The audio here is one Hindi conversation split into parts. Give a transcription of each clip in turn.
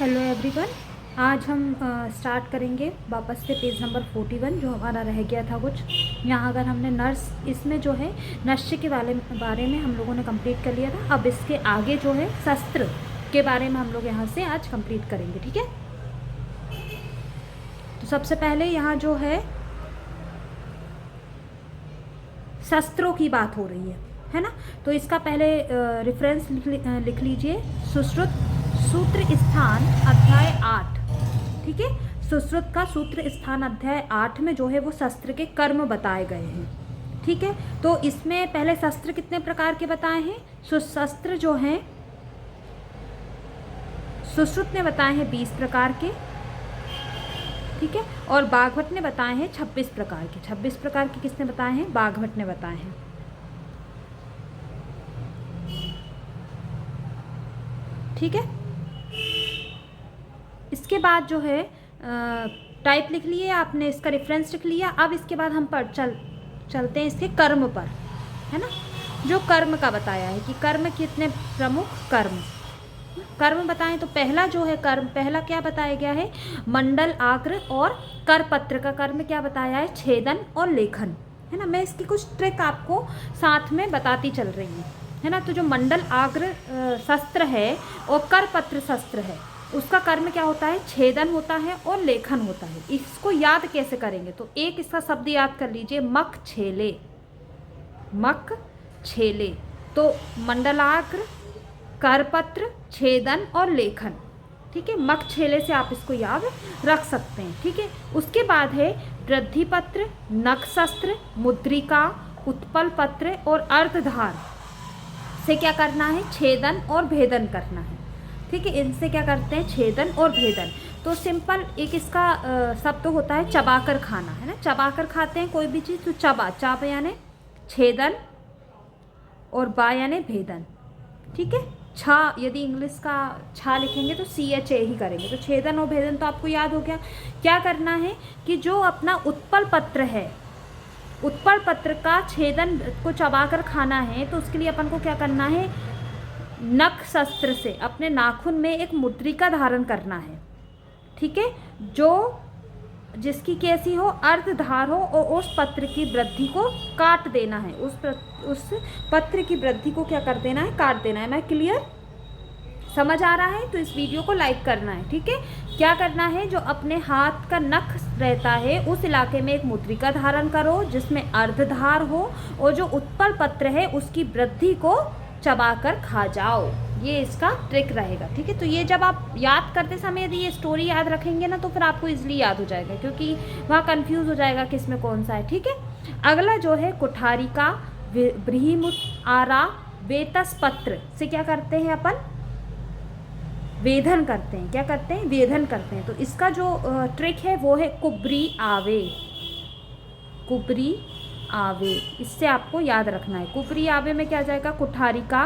Hello everyone. आज हम स्टार्ट करेंगे वापस से पेज नंबर 41 जो हमारा रह गया था कुछ। यहाँ अगर हमने नर्स इसमें जो है नश्य के बारे में हम लोगों ने कंप्लीट कर लिया था। अब इसके आगे जो है शस्त्र के बारे में हम लोग यहाँ से आज कंप्लीट करेंगे, ठीक है। तो सबसे पहले यहाँ जो है शस्त्रों की बात हो रही है ना। तो इसका पहले रेफरेंस लिख लीजिए। सुश्रुत सूत्र स्थान अध्याय 8, ठीक है। सुश्रुत का सूत्र स्थान अध्याय 8 में जो है वो शस्त्र के कर्म बताए गए हैं, ठीक है। तो इसमें पहले शस्त्र कितने प्रकार के बताए हैं। शस्त्र जो हैं सुश्रुत ने बताए हैं 20 प्रकार के, ठीक है। और बाघभट्ट ने बताए हैं 26 प्रकार के। 26 प्रकार के किसने बताए हैं, बाघभट्ट ने बताए हैं, ठीक है। इसके बाद जो है टाइप लिख लिए आपने, इसका रेफरेंस लिख लिया। अब इसके बाद हम चलते हैं इसके कर्म पर, है ना। जो कर्म का बताया है कि कर्म कितने प्रमुख कर्म बताएं। तो पहला जो है कर्म, पहला क्या बताया गया है, मंडल आग्र और करपत्र का कर्म क्या बताया है, छेदन और लेखन, है ना। मैं इसकी कुछ ट्रिक आपको साथ में बताती चल रही हूँ, है ना। तो जो मंडल आग्र शस्त्र है और करपत्र शस्त्र है उसका कर्म क्या होता है, छेदन होता है और लेखन होता है। इसको याद कैसे करेंगे, तो एक इसका शब्द याद कर लीजिए, मक छेले। मक छेले तो मंडलाग्र, करपत्र, छेदन और लेखन, ठीक है। मक छेले से आप इसको याद रख सकते हैं, ठीक है। उसके बाद है वृद्धिपत्र, नखशस्त्र, मुद्रिका, उत्पल पत्र और अर्धधार से क्या करना है, छेदन और भेदन करना है, ठीक है। इनसे क्या करते हैं, छेदन और भेदन। तो सिंपल एक इसका शब्द होता है चबाकर खाना, है ना। चबाकर खाते हैं कोई भी चीज़, तो चाप यानी छेदन और बा यानी भेदन, ठीक है। छा यदि इंग्लिश का छा लिखेंगे तो CHA ही करेंगे। तो छेदन और भेदन तो आपको याद हो गया। क्या करना है कि जो अपना उत्पल पत्र है, उत्पल पत्र का छेदन को चबाकर खाना है, तो उसके लिए अपन को क्या करना है, नख शस्त्र से अपने नाखून में एक मुद्रिका धारण करना है, ठीक है। जो जिसकी कैसी हो, अर्धधार हो, और उस पत्र की वृद्धि को काट देना है। उस पत्र की वृद्धि को क्या कर देना है, काट देना है। मैं क्लियर समझ आ रहा है तो इस वीडियो को लाइक करना है, ठीक है। क्या करना है, जो अपने हाथ का नख रहता है उस इलाके में एक मुद्रिका धारण करो जिसमें अर्धधार हो, और जो उत्पल पत्र है उसकी वृद्धि को चबाकर खा जाओ। ये इसका ट्रिक रहेगा, ठीक है। तो ये जब आप याद करते समय यदि ये स्टोरी याद रखेंगे ना तो फिर आपको इजीली याद हो जाएगा, क्योंकि वहाँ कंफ्यूज हो जाएगा कि इसमें कौन सा है, ठीक है। अगला जो है कुठारिका, ब्रीहिमुत, आरा, वेतस पत्र से क्या करते हैं अपन, वेधन करते हैं। क्या करते हैं, वेधन करते हैं। तो इसका जो ट्रिक है वो है कुबरी आवे। कुबरी आवे, इससे आपको याद रखना है। कुबरी आवे में क्या आ जाएगा, कुठारिका,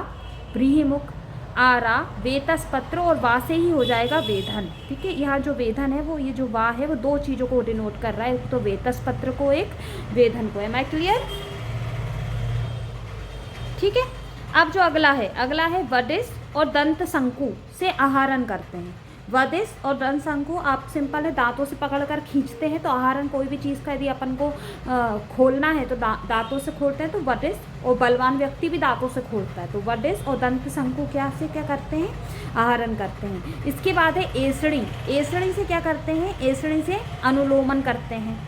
ब्रीहिमुख, आरा, वेतस पत्र, और वा से ही हो जाएगा वेधन, ठीक है। यहाँ जो वेधन है वो, ये जो वा है वो दो चीज़ों को डिनोट कर रहा है, एक तो वेतस पत्र को, एक वेधन को। है क्लियर, ठीक है। अब जो अगला है वडिस और दंत शंकु से आहारण करते हैं। वदिस और दंत शंकु आप सिंपल है दांतों से पकड़कर खींचते हैं। तो आहारण कोई भी चीज़ का यदि अपन को खोलना है तो दांतों से खोलते हैं, तो वडिस, और बलवान व्यक्ति भी दांतों से खोलता है। तो वडिस और दंत शंकु क्या करते हैं, आहारण करते हैं। इसके बाद है एसड़ी। एसड़ी से क्या करते हैं, एसड़ी से अनुलोमन करते हैं,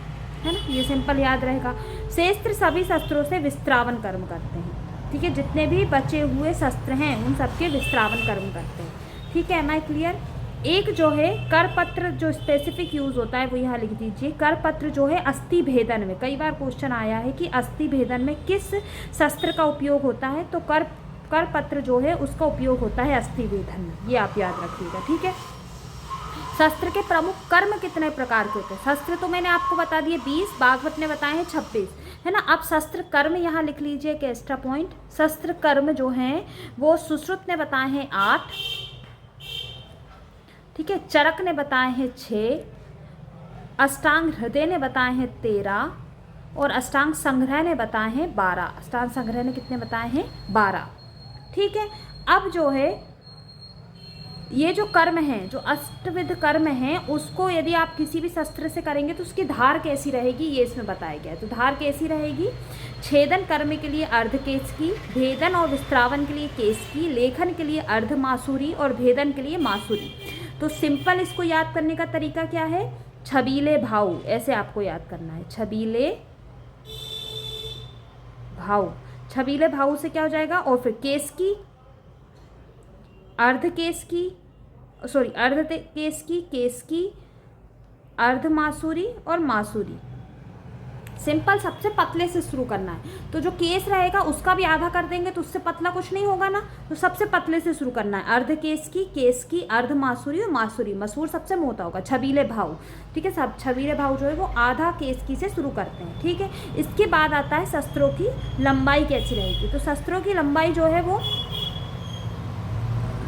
है ना। ये सिंपल याद रहेगा। शस्त्र सभी शस्त्रों से विस्त्रावन कर्म करते हैं, ठीक है। जितने भी बचे हुए शस्त्र हैं उन सबके विस्त्रावन कर्म करते हैं, ठीक है। मैं क्लियर। एक जो है करपत्र, जो स्पेसिफिक यूज़ होता है वो यहाँ लिख दीजिए। करपत्र जो है अस्थि भेदन में, कई बार क्वेश्चन आया है कि अस्थि भेदन में किस शस्त्र का उपयोग होता है, तो करपत्र जो है उसका उपयोग होता है अस्थि भेदन में। ये आप याद रखिएगा, ठीक है। शस्त्र के प्रमुख कर्म कितने प्रकार के होते हैं, शस्त्र तो मैंने आपको बता दिए 20, बागवत ने बताए हैं 26, है ना। अब शस्त्र कर्म यहाँ लिख लीजिए एक एक्स्ट्रा पॉइंट। शस्त्र कर्म जो हैं वो सुश्रुत ने बताए हैं 8, ठीक है। चरक ने बताए हैं 6, अष्टांग हृदय ने बताए हैं 13, और अष्टांग संग्रह ने बताए हैं 12। अष्टांग संग्रह ने कितने बताए हैं, 12, ठीक है। अब जो है ये जो कर्म है, जो अष्टविध कर्म है, उसको यदि आप किसी भी शस्त्र से करेंगे तो उसकी धार कैसी रहेगी, ये इसमें बताया गया है। तो धार कैसी रहेगी, छेदन कर्म के लिए अर्ध केश की, भेदन और विस्त्रावन के लिए केश की, लेखन के लिए अर्ध मासूरी और भेदन के लिए मासूरी। तो सिंपल इसको याद करने का तरीका क्या है, छबीले भाव, ऐसे आपको याद करना है, छबीले भाव। छबीले भाव से क्या हो जाएगा, और फिर केस की, अर्ध केस की, सॉरी अर्ध केस की, केस की, अर्ध मासूरी और मासूरी। सिंपल सबसे पतले से शुरू करना है। तो जो केस रहेगा उसका भी आधा कर देंगे तो उससे पतला कुछ नहीं होगा ना, तो सबसे पतले से शुरू करना है। अर्ध केस की, केस की, अर्ध मासूरी और मासूरी। मसूर सबसे मोटा होगा। छबीले भाव, ठीक है। सब छबीले भाव जो है वो आधा केस की से शुरू करते हैं, ठीक है। इसके बाद आता है शस्त्रों की लंबाई कैसी रहेगी। तो शस्त्रों की लंबाई जो है वो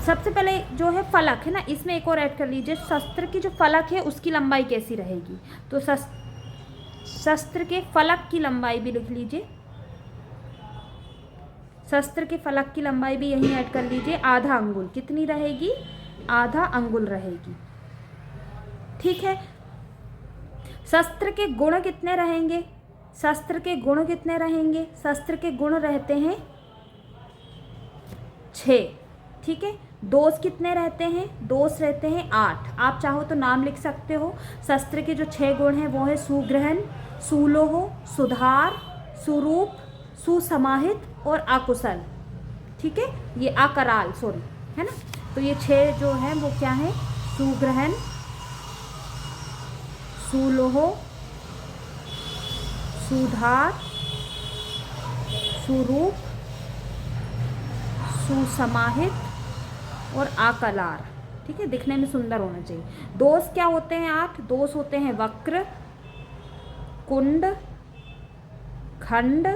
सबसे पहले जो है फलक है ना, इसमें एक और ऐड कर लीजिए, शस्त्र की जो फलक है उसकी लंबाई कैसी रहेगी। तो शस्त्र के फलक की लंबाई भी लिख लीजिए, शस्त्र के फलक की लंबाई भी यहीं ऐड कर लीजिए। आधा अंगुल कितनी रहेगी, आधा अंगुल रहेगी, ठीक है। शस्त्र के गुण कितने रहेंगे, शस्त्र के गुण कितने रहेंगे, शस्त्र के गुण रहते हैं 6, ठीक है। दोष कितने रहते हैं, दोष रहते हैं 8। आप चाहो तो नाम लिख सकते हो। शस्त्र के जो 6 गुण हैं वो है सुग्रहण, सुलोह, सुधार, सुरूप, सुसमाहित और अकुशल, ठीक है। ये अकराल, सॉरी, है ना। तो ये 6 जो हैं वो क्या है, सुग्रहण, सुलोह, सुधार, सुरूप, सुसमाहित और आकलार, ठीक है। दिखने में सुंदर होना चाहिए। दोष क्या होते हैं 8, दोष होते हैं वक्र, कुंड, खंड,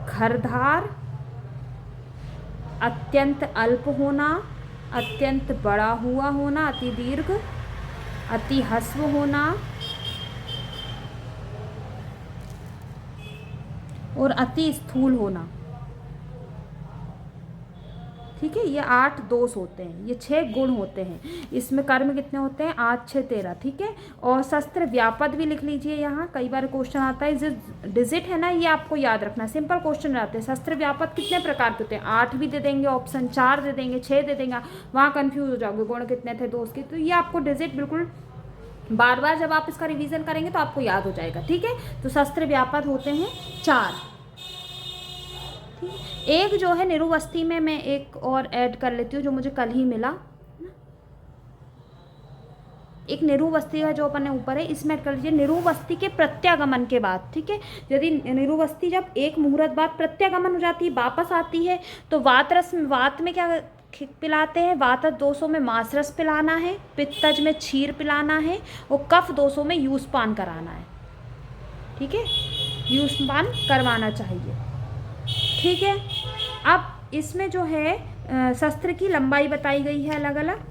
खरधार, अत्यंत अल्प होना, अत्यंत बड़ा हुआ होना, अति दीर्घ, अति ह्रस्व होना और अति स्थूल होना, ठीक है। ये 8 दोष होते हैं, ये 6 गुण होते हैं। इसमें कर्म कितने होते हैं, 8, 6, 13, ठीक है। और शस्त्र व्यापद भी लिख लीजिए यहाँ, कई बार क्वेश्चन आता है। जो डिजिट है ना ये आपको याद रखना, सिंपल क्वेश्चन रहते हैं। शस्त्र व्यापद कितने प्रकार के होते हैं, 8 भी दे देंगे ऑप्शन, 4 दे देंगे, 6 दे देंगे, वहाँ कन्फ्यूज हो जाओगे गुण कितने थे दोष के। तो ये आपको डिजिट बिल्कुल बार बार जब आप इसका रिविजन करेंगे तो आपको याद हो जाएगा, ठीक है। तो शस्त्र व्यापद होते हैं 4। एक जो है निरुवस्ती में मैं एक और ऐड कर लेती हूँ जो मुझे कल ही मिला, एक निरुवस्ती का जो अपन ने ऊपर है इसमें ऐड कर लीजिए। निरुवस्ती के प्रत्यागमन के बाद, ठीक है। यदि निरुवस्ती जब एक मुहूर्त बाद प्रत्यागमन हो जाती है, वापस आती है, तो वात में क्या पिलाते हैं, वातज दोषों में मांसरस पिलाना है, पित्तज में क्षीर पिलाना है और कफ दोषों में यूसपान कराना है, ठीक है। यूसपान करवाना चाहिए, ठीक है। अब इसमें जो है शस्त्र की लंबाई बताई गई है अलग अलग।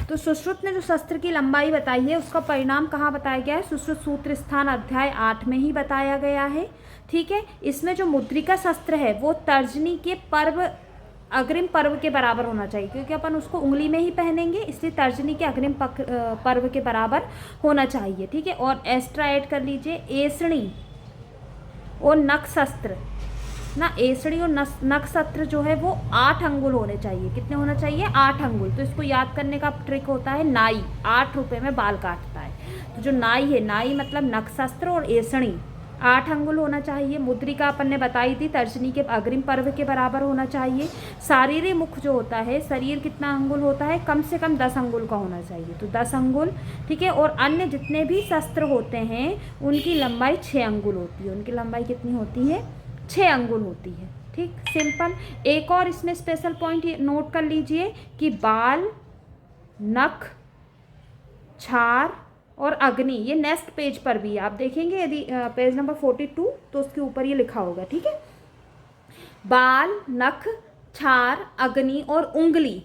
तो सुश्रुत ने जो शस्त्र की लंबाई बताई है उसका परिणाम कहाँ बताया गया है, सुश्रुत सूत्र स्थान अध्याय 8 में ही बताया गया है, ठीक है। इसमें जो मुद्रिका शस्त्र है वो तर्जनी के पर्व, अग्रिम पर्व के बराबर होना चाहिए, क्योंकि अपन उसको उंगली में ही पहनेंगे, इसलिए तर्जनी के अग्रिम पर्व के बराबर होना चाहिए, ठीक है। और एक्स्ट्रा ऐड कर लीजिए एसणी और नख शस्त्र ना, एसड़ी और नख शस्त्र जो है वो 8 अंगुल होने चाहिए। कितने होना चाहिए, 8 अंगुल। तो इसको याद करने का ट्रिक होता है, नाई 8 रुपये में बाल काटता है, तो जो नाई है, नाई मतलब नख शस्त्र और एसणी 8 अंगुल होना चाहिए। मुद्रिका अपन ने बताई थी तर्जनी के अग्रिम पर्व के बराबर होना चाहिए। शारीरिक मुख जो होता है, शरीर कितना अंगुल होता है, कम से कम 10 अंगुल का होना चाहिए, तो 10 अंगुल, ठीक है। और अन्य जितने भी शस्त्र होते हैं उनकी लंबाई 6 अंगुल होती है, उनकी लंबाई कितनी होती है, 6 अंगुल होती है, ठीक, सिंपल। एक और इसमें स्पेशल पॉइंट नोट कर लीजिए कि बाल, नख, छार और अग्नि, ये नेक्स्ट पेज पर भी आप देखेंगे, यदि पेज नंबर 42 तो उसके ऊपर ये लिखा होगा, ठीक है। बाल, नख, छार, अग्नि और उंगली,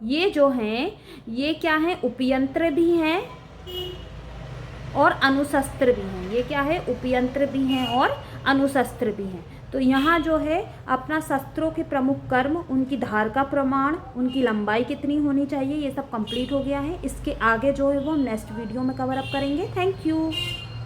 ये जो हैं ये क्या हैं, उपयंत्र भी हैं और अनुशस्त्र भी हैं। ये क्या है, उपयंत्र भी हैं और अनुशस्त्र भी हैं। तो यहाँ जो है अपना शस्त्रों के प्रमुख कर्म, उनकी धार का प्रमाण, उनकी लंबाई कितनी होनी चाहिए, ये सब कंप्लीट हो गया है। इसके आगे जो है वो हम नेक्स्ट वीडियो में कवर अप करेंगे। Thank you.